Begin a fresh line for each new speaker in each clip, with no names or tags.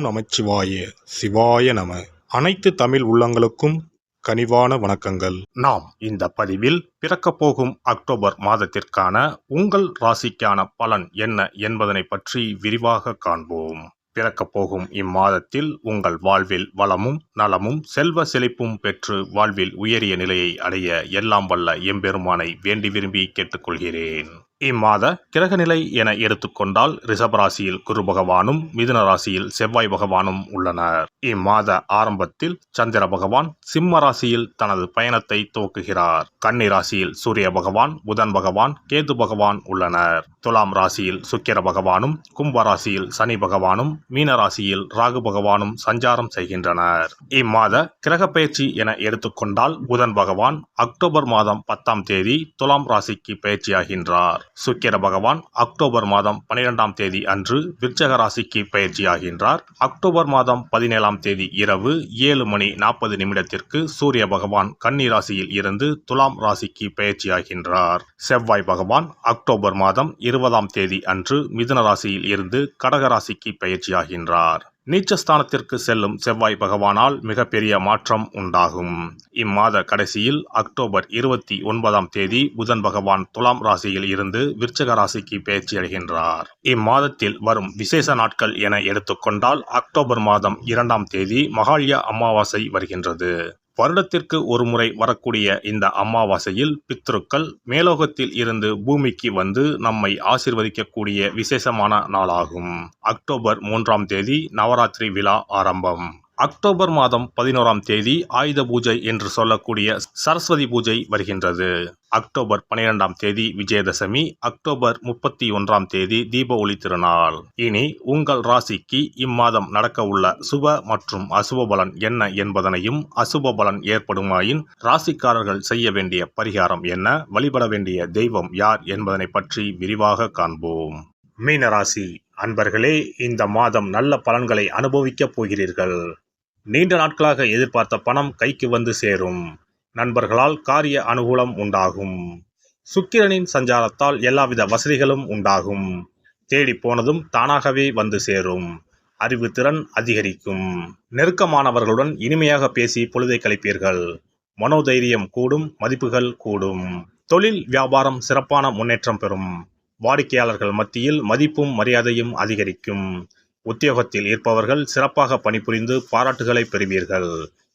நமச்சிவாய சிவாய நம. அனைத்து தமிழ் உள்ளங்களுக்கும் கனிவான வணக்கங்கள். நாம் இந்த பதிவில் பிறக்கப் போகும் அக்டோபர் மாதத்திற்கான உங்கள் ராசிக்கான பலன் என்ன என்பதனை பற்றி விரிவாக காண்போம். பிறக்கப் போகும் இம்மாதத்தில் உங்கள் வாழ்வில் வளமும் நலமும் செல்வ செழிப்பும் பெற்று வாழ்வில் உயரிய நிலையை அடைய எல்லாம் வல்ல எம்பெருமானை வேண்டி விரும்பி கேட்டுக்கொள்கிறேன். இம்மாத கிரகநிலை என எடுத்துக்கொண்டால் ரிஷபராசியில் குரு பகவானும் மிதுன ராசியில் செவ்வாய் பகவானும் உள்ளனர். இம்மாத ஆரம்பத்தில் சந்திர பகவான் சிம்ம ராசியில் தனது பயணத்தை துவக்குகிறார். கன்னி ராசியில் சூரிய பகவான், புதன் பகவான், கேது பகவான் உள்ளனர். துலாம் ராசியில் சுக்கிர பகவானும், கும்ப ராசியில் சனி பகவானும், மீன ராசியில் ராகு பகவானும் சஞ்சாரம் செய்கின்றனர். இம்மாத கிரக பயிற்சி என எடுத்துக்கொண்டால் புதன் பகவான் அக்டோபர் மாதம் 10ஆம் தேதி துலாம் ராசிக்கு பயிற்சியாகின்றார். சுக்கிர பகவான் அக்டோபர் மாதம் 12ஆம் தேதி அன்று விருச்சக ராசிக்கு பயிற்சியாகின்றார். அக்டோபர் மாதம் 17ஆம் தேதி இரவு 7:40 சூரிய பகவான் கன்னி ராசியில் இருந்து துலாம் ராசிக்கு பயிற்சியாகின்றார். செவ்வாய் பகவான் அக்டோபர் மாதம் 20ஆம் தேதி அன்று மிதுன ராசியில் இருந்து கடக ராசிக்கு பயிற்சியாகின்றார். நீச்சஸ்தானத்திற்கு செல்லும் செவ்வாய் பகவானால் மிகப்பெரிய மாற்றம் உண்டாகும். இம்மாத கடைசியில் அக்டோபர் 29ஆம் தேதி புதன் பகவான் துலாம் ராசியில் இருந்து விருச்சக ராசிக்கு பயிற்சியடைகின்றார். இம்மாதத்தில் வரும் விசேஷ நாட்கள் என எடுத்துக்கொண்டால் அக்டோபர் மாதம் 2ஆம் தேதி மகாலய அமாவாசை வருகின்றது. வருடத்திற்கு ஒரு முறை வரக்கூடிய இந்த அமாவாசையில் பித்ருக்கள் மேலோகத்தில் இருந்து பூமிக்கு வந்து நம்மை ஆசீர்வதிக்கக்கூடிய விசேஷமான நாளாகும். அக்டோபர் 3ஆம் தேதி நவராத்திரி விழா ஆரம்பம். அக்டோபர் மாதம் 11ஆம் தேதி ஆயுத பூஜை என்று சொல்லக்கூடிய சரஸ்வதி பூஜை வருகின்றது. அக்டோபர் 12ஆம் தேதி விஜயதசமி, அக்டோபர் 31ஆம் தேதி தீப ஒளி திருநாள். இனி உங்கள் ராசிக்கு இம்மாதம் நடக்க உள்ள சுப மற்றும் அசுப பலன் என்ன என்பதனையும், அசுப பலன் ஏற்படுமாயின் ராசிக்காரர்கள் செய்ய வேண்டிய பரிகாரம் என்ன, வழிபட வேண்டிய தெய்வம் யார் என்பதனை பற்றி விரிவாக காண்போம். மீனராசி அன்பர்களே, இந்த மாதம் நல்ல பலன்களை அனுபவிக்கப் போகிறீர்கள். நீண்ட நாட்களாக எதிர்பார்த்த பணம் கைக்கு வந்து சேரும். நண்பர்களால் காரிய அனுகூலம் உண்டாகும். சுக்கிரனின் சஞ்சாரத்தால் எல்லாவித வசதிகளும் உண்டாகும். தேடி போனதும் தானாகவே வந்து சேரும். அறிவுத்திறன் அதிகரிக்கும். நெருக்கமானவர்களுடன் இனிமையாக பேசி பொழுதை கழிப்பீர்கள். மனோதைரியம் கூடும், மதிப்புகள் கூடும். தொழில் வியாபாரம் சிறப்பான முன்னேற்றம் பெறும். வாடிக்கையாளர்கள் மத்தியில் மதிப்பும் மரியாதையும் அதிகரிக்கும். உத்தியோகத்தில் இருப்பவர்கள் சிறப்பாக பணிபுரிந்து பாராட்டுகளை பெறுவீர்கள்.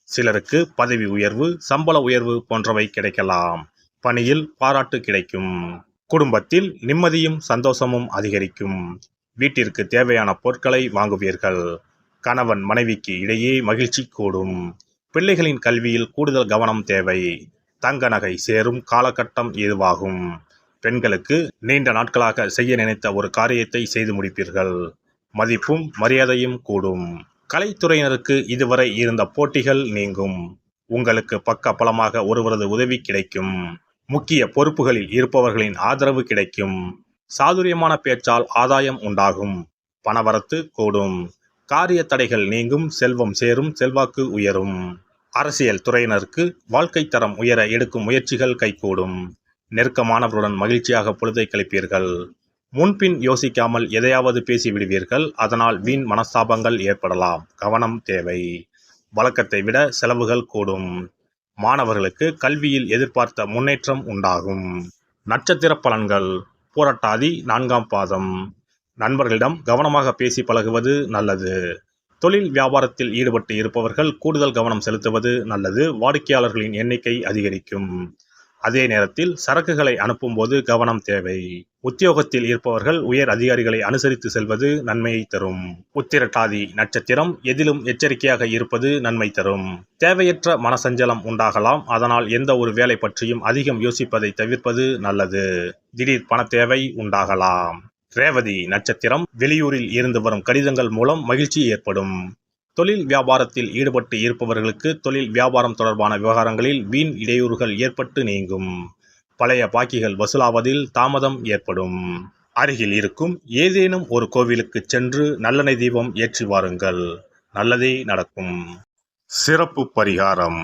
சிலருக்கு பதவி உயர்வு, சம்பள உயர்வு போன்றவை கிடைக்கலாம். பணியில் பாராட்டு கிடைக்கும். குடும்பத்தில் நிம்மதியும் சந்தோஷமும் அதிகரிக்கும். வீட்டிற்கு தேவையான பொருட்களை வாங்குவீர்கள். கணவன் மனைவிக்கு இடையே மகிழ்ச்சி கூடும். பிள்ளைகளின் கல்வியில் கூடுதல் கவனம் தேவை. தங்க நகை சேரும் காலகட்டம் இதுவாகும். பெண்களுக்கு நீண்ட நாட்களாக செய்ய நினைத்த ஒரு காரியத்தை செய்து முடிப்பீர்கள். மதிப்பும் மரியாதையும் கூடும். கலைத்துறையினருக்கு இதுவரை இருந்த போட்டிகள் நீங்கும். உங்களுக்கு பக்க பலமாக ஒருவரது உதவி கிடைக்கும். முக்கிய பொறுப்புகளில் இருப்பவர்களின் ஆதரவு கிடைக்கும். சாதுரியமான பேச்சால் ஆதாயம் உண்டாகும். பணவரத்து கூடும். காரிய தடைகள் நீங்கும். செல்வம் சேரும். செல்வாக்கு உயரும். அரசியல் துறையினருக்கு வாழ்க்கை தரம் உயர எடுக்கும் முயற்சிகள் கைகூடும். நெருக்கமானவருடன் மகிழ்ச்சியாக பொழுதை கழிப்பீர்கள். முன்பின் யோசிக்காமல் எதையாவது பேசிவிடுவீர்கள். அதனால் வீண் மனஸ்தாபங்கள் ஏற்படலாம். கவனம் தேவை. வழக்கத்தை விட செலவுகள் கூடும். மாணவர்களுக்கு கல்வியில் எதிர்பார்த்த முன்னேற்றம் உண்டாகும். நட்சத்திர பலன்கள். பூரட்டாதி 4ஆம் பாதம். நண்பர்களிடம் கவனமாக பேசி பழகுவது நல்லது. தொழில் வியாபாரத்தில் ஈடுபட்டு இருப்பவர்கள் கூடுதல் கவனம் செலுத்துவது நல்லது. வாடிக்கையாளர்களின் எண்ணிக்கை அதிகரிக்கும். அதே நேரத்தில் சரக்குகளை அனுப்பும்போது கவனம் தேவை. உத்தியோகத்தில் இருப்பவர்கள் உயர் அதிகாரிகளை அனுசரித்து செல்வது நன்மையை தரும். உத்திரட்டாதி நட்சத்திரம். எதிலும் எச்சரிக்கையாக இருப்பது நன்மை தரும். தேவையற்ற மனசஞ்சலம் உண்டாகலாம். அதனால் எந்த ஒரு வேலை பற்றியும் அதிகம் யோசிப்பதை தவிர்ப்பது நல்லது. திடீர் பண தேவை உண்டாகலாம். ரேவதி நட்சத்திரம். வெளியூரில் இருந்து வரும் கடிதங்கள் மூலம் மகிழ்ச்சி ஏற்படும். தொழில் வியாபாரத்தில் ஈடுபட்டு இருப்பவர்களுக்கு தொழில் வியாபாரம் தொடர்பான விவகாரங்களில் வீண் இடையூறுகள் ஏற்பட்டு நீங்கும். பழைய பாக்கிகள் வசூலாவதில் தாமதம் ஏற்படும். அருகில் இருக்கும் ஏதேனும் ஒரு கோவிலுக்கு சென்று நல்லெண்ணெய் தீபம் ஏற்றி வாருங்கள். நல்லதே நடக்கும். சிறப்பு பரிகாரம்.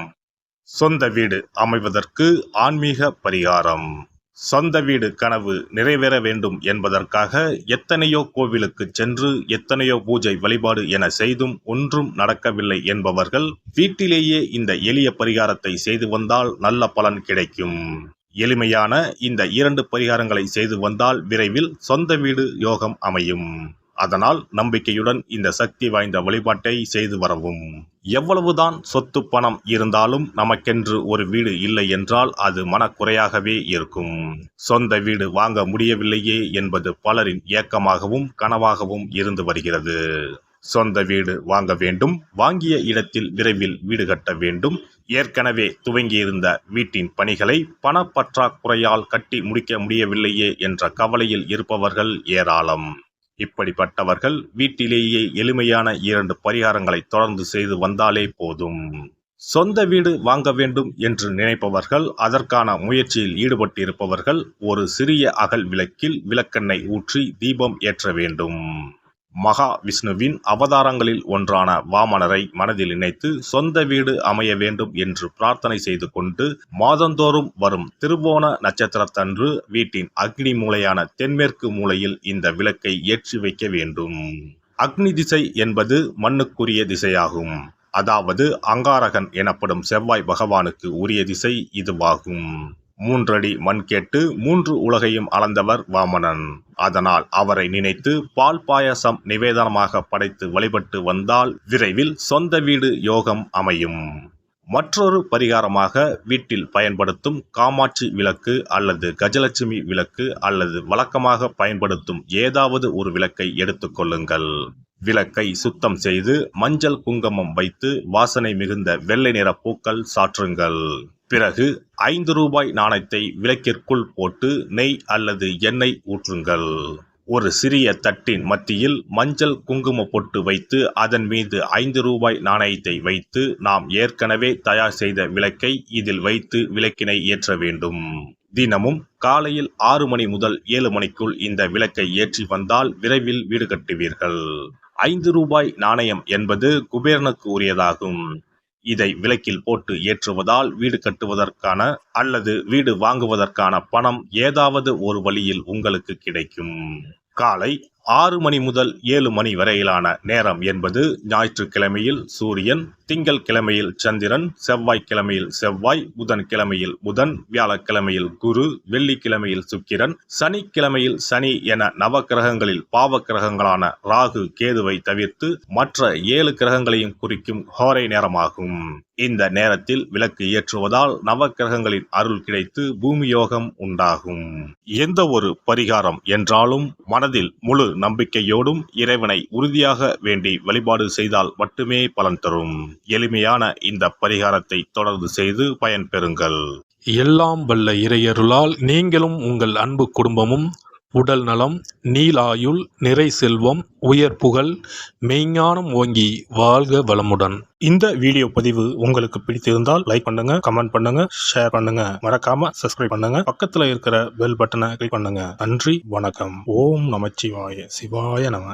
சொந்த வீடு அமைவதற்கு ஆன்மீக பரிகாரம். சொந்த வீடு கனவு நிறைவேற வேண்டும் என்பதற்காக எத்தனையோ கோவிலுக்கு சென்று எத்தனையோ பூஜை வழிபாடு என செய்தும் ஒன்றும் நடக்கவில்லை என்பவர்கள் வீட்டிலேயே இந்த எளிய பரிகாரத்தை செய்து வந்தால் நல்ல பலன் கிடைக்கும். எளிமையான இந்த 2 பரிகாரங்களை செய்து வந்தால் விரைவில் சொந்த வீடு யோகம் அமையும். அதனால் நம்பிக்கையுடன் இந்த சக்தி வாய்ந்த வழிபாட்டை செய்து வரவும். எவ்வளவுதான் சொத்து பணம் இருந்தாலும் நமக்கென்று ஒரு வீடு இல்லை என்றால் அது மனக்குறையாகவே இருக்கும். சொந்த வீடு வாங்க முடியவில்லையே என்பது பலரின் ஏக்கமாகவும் கனவாகவும் இருந்து வருகிறது. சொந்த வீடு வாங்க வேண்டும், வாங்கிய இடத்தில் விரைவில் வீடு கட்ட வேண்டும், ஏற்கனவே துவங்கியிருந்த வீட்டின் பணிகளை பணப்பற்றாக்குறையால் கட்டி முடிக்க முடியவில்லையே என்ற கவலையில் இருப்பவர்கள் ஏராளம். இப்படிப்பட்டவர்கள் வீட்டிலேயே எளிமையான 2 பரிகாரங்களை தொடர்ந்து செய்து வந்தாலே போதும். சொந்த வீடு வாங்க வேண்டும் என்று நினைப்பவர்கள், அதற்கான முயற்சியில் ஈடுபட்டிருப்பவர்கள் ஒரு சிறிய அகல் விளக்கில் விளக்கெண்ணெய் ஊற்றி தீபம் ஏற்ற வேண்டும். மகா விஷ்ணுவின் அவதாரங்களில் ஒன்றான வாமனரை மனதில் நினைத்து சொந்த வீடு அமைய வேண்டும் என்று பிரார்த்தனை செய்து கொண்டு மாதந்தோறும் வரும் திருவோண நட்சத்திரத்தன்று வீட்டின் அக்னி மூலையான தென்மேற்கு மூலையில் இந்த விளக்கை ஏற்றி வைக்க வேண்டும். அக்னி திசை என்பது மண்ணுக்குரிய திசையாகும். அதாவது அங்காரகன் எனப்படும் செவ்வாய் பகவானுக்கு உரிய திசை இதுவாகும். 3 அடி மண் கேட்டு 3 உலகையும் அளந்தவர் வாமனன். அதனால் அவரை நினைத்து பால் பாயசம் நிவேதனமாக படைத்து வழிபட்டு வந்தால் விரைவில் சொந்த வீடு யோகம் அமையும். மற்றொரு பரிகாரமாக வீட்டில் பயன்படுத்தும் காமாட்சி விளக்கு அல்லது கஜலட்சுமி விளக்கு அல்லது வழக்கமாக பயன்படுத்தும் ஏதாவது ஒரு விளக்கை எடுத்துக்கொள்ளுங்கள். விளக்கை சுத்தம் செய்து மஞ்சள் குங்குமம் வைத்து வாசனை மிகுந்த வெள்ளை நிற பூக்கள் சாற்றுங்கள். பிறகு 5 ரூபாய் நாணயத்தை விளக்கிற்குள் போட்டு நெய் அல்லது எண்ணெய் ஊற்றுங்கள். ஒரு சிறிய தட்டின் மத்தியில் மஞ்சள் குங்கும பொட்டு வைத்து அதன் மீது 5 ரூபாய் நாணயத்தை வைத்து நாம் ஏற்கனவே தயார் செய்த விளக்கை இதில் வைத்து விளக்கினை ஏற்ற வேண்டும். தினமும் காலையில் 6 மணி முதல் 7 மணிக்குள் இந்த விளக்கை ஏற்றி வந்தால் விரைவில் வீடு கட்டுவீர்கள். 5 ரூபாய் நாணயம் என்பது குபேரனுக்கு உரியதாகும். இதை விளக்கில் போட்டு ஏற்றுவதால் வீடு கட்டுவதற்கான அல்லது வீடு வாங்குவதற்கான பணம் ஏதாவது ஒரு வழியில் உங்களுக்கு கிடைக்கும். காலை 6 மணி முதல் 7 மணி வரையிலான நேரம் என்பது ஞாயிற்றுக்கிழமையில் சூரியன், திங்கள் கிழமையில் சந்திரன், செவ்வாய்க்கிழமையில் செவ்வாய், புதன் கிழமையில் புதன், வியாழக்கிழமையில் குரு, வெள்ளிக்கிழமையில் சுக்கிரன், சனிக்கிழமையில் சனி என நவக்கிரகங்களில் பாவ கிரகங்களான ராகு கேதுவை தவிர்த்து மற்ற 7 கிரகங்களையும் குறிக்கும் ஹோரை நேரமாகும். இந்த நேரத்தில் விளக்கு ஏற்றுவதால் நவக்கிரகங்களின் அருள் கிடைத்து பூமி யோகம் உண்டாகும். எந்த ஒரு பரிகாரம் என்றாலும் மனதில் முழு நம்பிக்கையோடும் இறைவனை உறுதியாக வேண்டி வழிபாடு செய்தால் மட்டுமே பலன் தரும். எளிமையான இந்த பரிகாரத்தை தொடர்ந்து செய்து பயன் பெறுங்கள்.
எல்லாம் வல்ல இறையருளால் நீங்களும் உங்கள் அன்பு குடும்பமும் உடல் நலம், நீலாயுள், நிறை செல்வம், உயர் புகழ், மெய்ஞானம் ஓங்கி வாழ்க வளமுடன்.
இந்த வீடியோ பதிவு உங்களுக்கு பிடித்திருந்தால் லைக் பண்ணுங்க, கமெண்ட் பண்ணுங்க, ஷேர் பண்ணுங்க, மறக்காம சப்ஸ்கிரைப் பண்ணுங்க, பக்கத்துல இருக்கிற பெல் பட்டனை கிளிக் பண்ணுங்க. நன்றி, வணக்கம். ஓம் நமச்சிவாய, சிவாய நம.